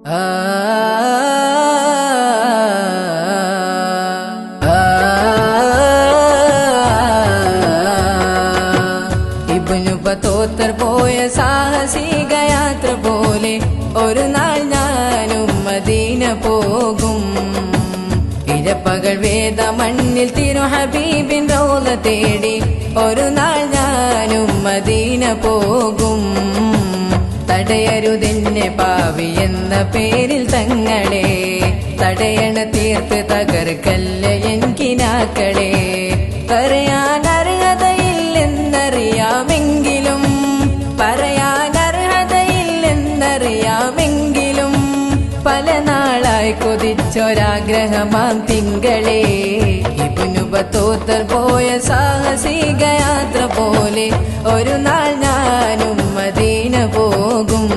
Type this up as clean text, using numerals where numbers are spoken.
ഇബ്നു ബത്തൂത്തർ പോയ സാഹസിക യാത്ര പോലെ ഒരു നാൾ ഞാനും മദീന പോകും. ഇരപ്പകൽ വേദ മണ്ണിൽ തിരു ഹബീബിൻ റൗള തേടി ഒരു നാൾ ഞാനും മദീന പോകും. തടയരുതെന്നെ പാവി എന്ന പേരിൽ തങ്ങളെ, തടയണ തീർത്ത് തകർക്കല്ല എനിക്കിനാക്കളെ. പറയാൻ അർഹതയില്ലെന്നറിയാമെങ്കിലും, പറയാൻ അർഹതയില്ലെന്നറിയാമെങ്കിലും പല നാളായി കൊതിച്ചൊരാഗ്രഹമാം തിങ്കളെ. ഇബ്നു ബത്തൂത്തർ പോയ സാഹസിക യാത്ര പോലെ ഒരു നാൾ ഞാനും മദീന പോകും.